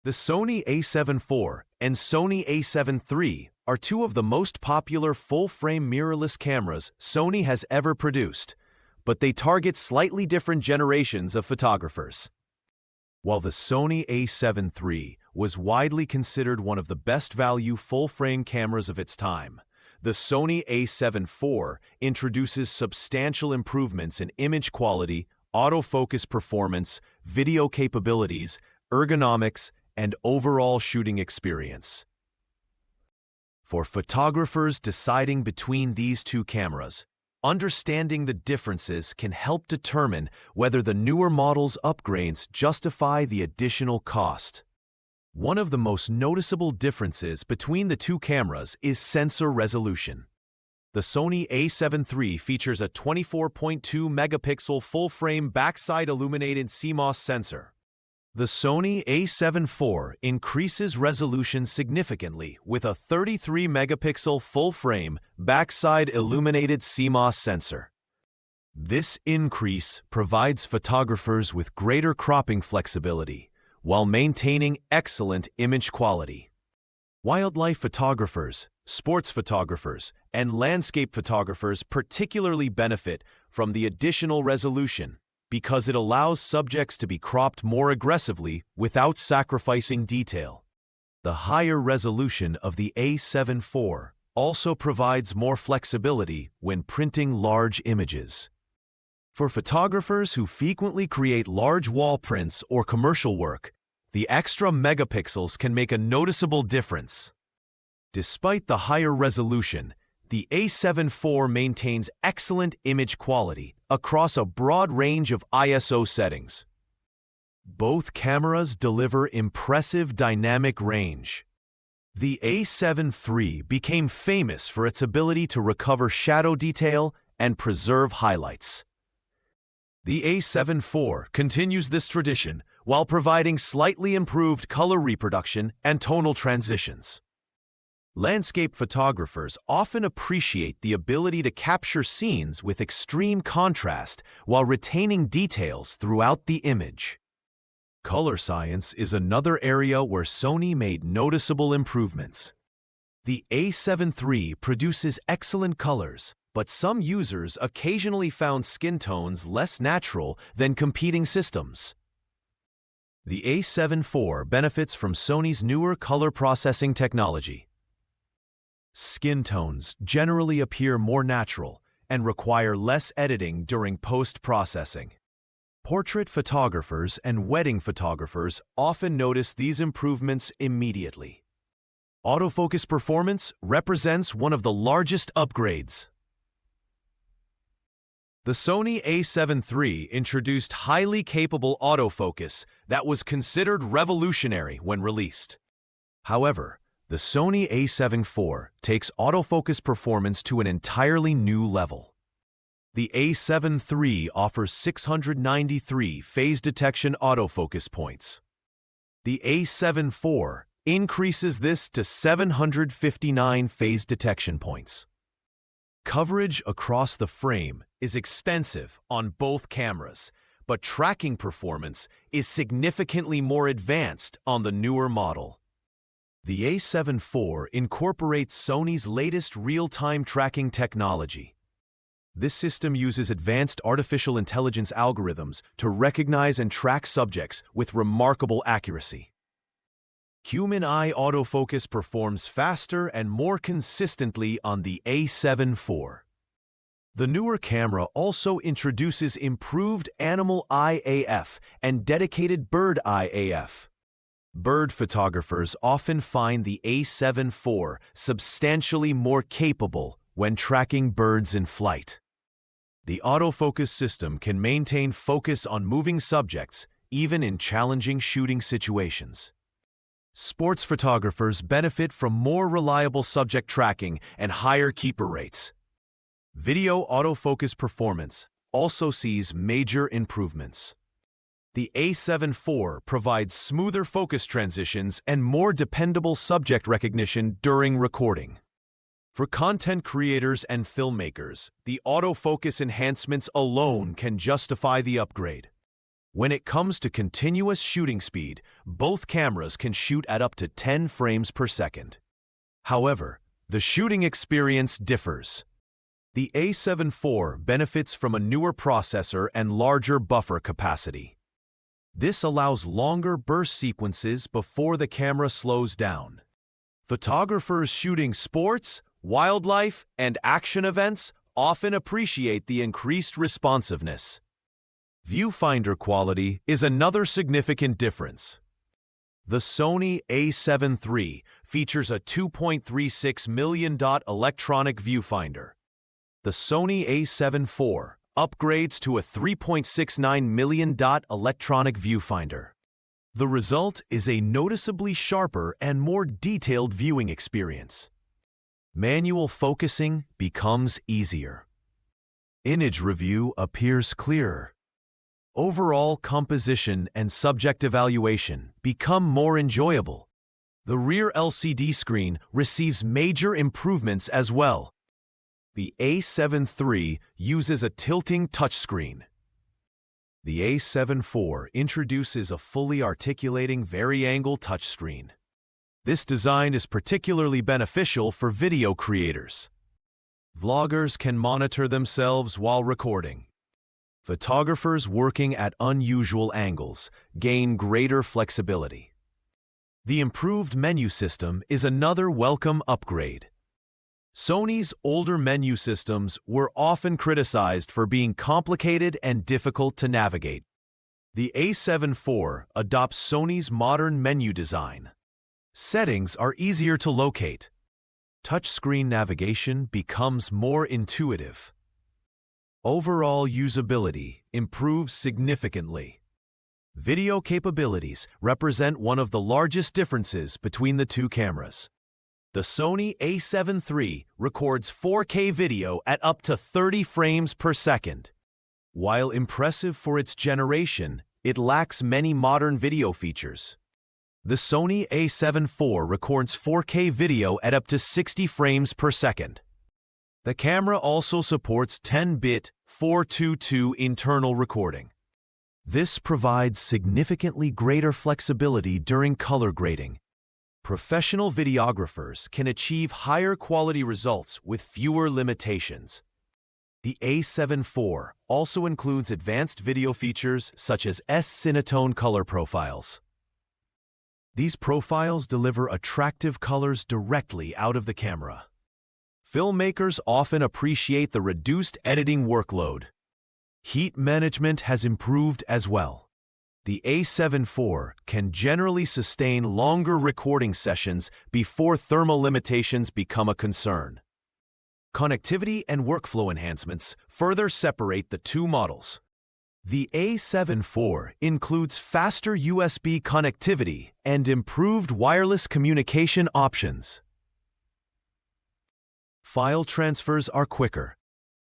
The Sony A7 IV and Sony A7 III are two of the most popular full-frame mirrorless cameras Sony has ever produced, but they target slightly different generations of photographers. While the Sony A7 III was widely considered one of the best-value full-frame cameras of its time, the Sony A7 IV introduces substantial improvements in image quality, autofocus performance, video capabilities, ergonomics, and overall shooting experience. For photographers deciding between these two cameras, understanding the differences can help determine whether the newer model's upgrades justify the additional cost. One of the most noticeable differences between the two cameras is sensor resolution. The Sony A7 III features a 24.2 megapixel full-frame backside illuminated CMOS sensor. The Sony A7 IV increases resolution significantly with a 33 megapixel full-frame backside illuminated CMOS sensor. This increase provides photographers with greater cropping flexibility while maintaining excellent image quality. Wildlife photographers, sports photographers, and landscape photographers particularly benefit from the additional resolution because it allows subjects to be cropped more aggressively without sacrificing detail. The higher resolution of the A7 IV also provides more flexibility when printing large images. For photographers who frequently create large wall prints or commercial work, the extra megapixels can make a noticeable difference. Despite the higher resolution, the A7 IV maintains excellent image quality across a broad range of ISO settings. Both cameras deliver impressive dynamic range. The A7 III became famous for its ability to recover shadow detail and preserve highlights. The A7 IV continues this tradition while providing slightly improved color reproduction and tonal transitions. Landscape photographers often appreciate the ability to capture scenes with extreme contrast while retaining details throughout the image. Color science is another area where Sony made noticeable improvements. The A7 III produces excellent colors, but some users occasionally found skin tones less natural than competing systems. The A7 IV benefits from Sony's newer color processing technology. Skin tones generally appear more natural and require less editing during post-processing. Portrait photographers and wedding photographers often notice these improvements immediately. Autofocus performance represents one of the largest upgrades. The Sony A7 III introduced highly capable autofocus that was considered revolutionary when released. However, the Sony A7 IV takes autofocus performance to an entirely new level. The A7 III offers 693 phase detection autofocus points. The A7 IV increases this to 759 phase detection points. Coverage across the frame is extensive on both cameras, but tracking performance is significantly more advanced on the newer model. The A7 IV incorporates Sony's latest real-time tracking technology. This system uses advanced artificial intelligence algorithms to recognize and track subjects with remarkable accuracy. Human eye autofocus performs faster and more consistently on the A7 IV. The newer camera also introduces improved animal eye AF and dedicated bird eye AF. Bird photographers often find the A7 IV substantially more capable when tracking birds in flight. The autofocus system can maintain focus on moving subjects even in challenging shooting situations. Sports photographers benefit from more reliable subject tracking and higher keeper rates. Video autofocus performance also sees major improvements. The A7 IV provides smoother focus transitions and more dependable subject recognition during recording. For content creators and filmmakers, the autofocus enhancements alone can justify the upgrade. When it comes to continuous shooting speed, both cameras can shoot at up to 10 frames per second. However, the shooting experience differs. The A7 IV benefits from a newer processor and larger buffer capacity. This allows longer burst sequences before the camera slows down. Photographers shooting sports, wildlife, and action events often appreciate the increased responsiveness. Viewfinder quality is another significant difference. The Sony A7 III features a 2.36 million dot electronic viewfinder. The Sony A7 IV upgrades to a 3.69 million dot electronic viewfinder. The result is a noticeably sharper and more detailed viewing experience. Manual focusing becomes easier. Image review appears clearer. Overall composition and subject evaluation become more enjoyable. The rear LCD screen receives major improvements as well. The A7 III uses a tilting touchscreen. The A7 IV introduces a fully articulating vari-angle touchscreen. This design is particularly beneficial for video creators. Vloggers can monitor themselves while recording. Photographers working at unusual angles gain greater flexibility. The improved menu system is another welcome upgrade. Sony's older menu systems were often criticized for being complicated and difficult to navigate. The A7 IV adopts Sony's modern menu design. Settings are easier to locate. Touchscreen navigation becomes more intuitive. Overall usability improves significantly. Video capabilities represent one of the largest differences between the two cameras. The Sony A7 III records 4K video at up to 30 frames per second. While impressive for its generation, it lacks many modern video features. The Sony A7 IV records 4K video at up to 60 frames per second. The camera also supports 10-bit 422 internal recording. This provides significantly greater flexibility during color grading. Professional videographers can achieve higher quality results with fewer limitations. The A7 IV also includes advanced video features such as S-Cinetone color profiles. These profiles deliver attractive colors directly out of the camera. Filmmakers often appreciate the reduced editing workload. Heat management has improved as well. The A7 IV can generally sustain longer recording sessions before thermal limitations become a concern. Connectivity and workflow enhancements further separate the two models. The A7 IV includes faster USB connectivity and improved wireless communication options. File transfers are quicker.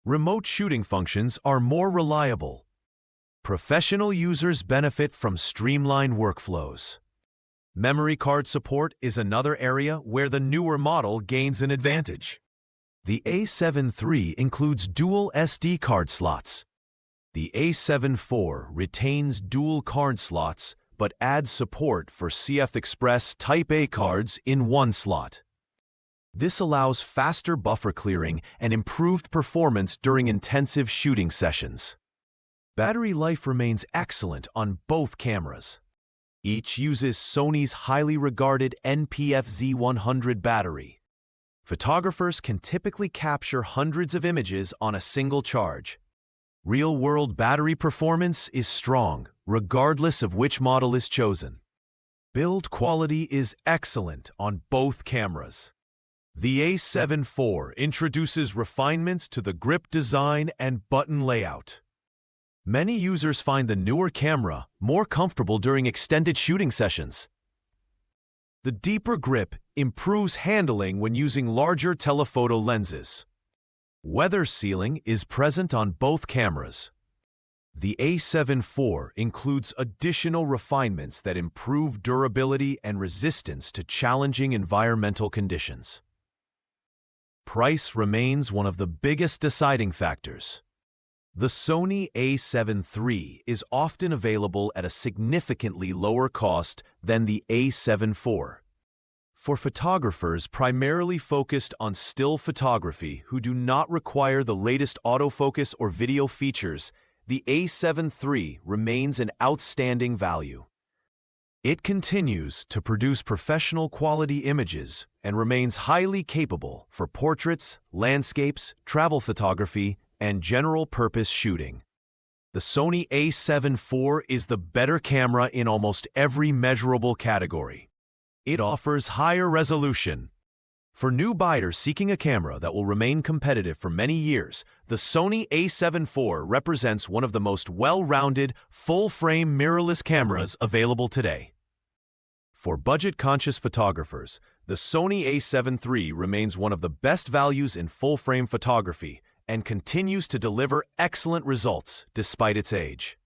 Remote shooting functions are more reliable. Professional users benefit from streamlined workflows. Memory card support is another area where the newer model gains an advantage. The A7 III includes dual SD card slots. The A7 IV retains dual card slots but adds support for CF Express Type A cards in one slot. This allows faster buffer clearing and improved performance during intensive shooting sessions. Battery life remains excellent on both cameras. Each uses Sony's highly regarded NPF-Z100 battery. Photographers can typically capture hundreds of images on a single charge. Real-world battery performance is strong, regardless of which model is chosen. Build quality is excellent on both cameras. The A7 IV introduces refinements to the grip design and button layout. Many users find the newer camera more comfortable during extended shooting sessions. The deeper grip improves handling when using larger telephoto lenses. Weather sealing is present on both cameras. The A7 IV includes additional refinements that improve durability and resistance to challenging environmental conditions. Price remains one of the biggest deciding factors. The Sony A7 III is often available at a significantly lower cost than the A7 IV. For photographers primarily focused on still photography who do not require the latest autofocus or video features, the A7 III remains an outstanding value. It continues to produce professional quality images and remains highly capable for portraits, landscapes, travel photography, and general-purpose shooting. The Sony A7 IV is the better camera in almost every measurable category. It offers higher resolution. For new buyers seeking a camera that will remain competitive for many years, the Sony A7 IV represents one of the most well-rounded, full-frame mirrorless cameras available today. For budget-conscious photographers, the Sony A7 III remains one of the best values in full-frame photography and continues to deliver excellent results despite its age.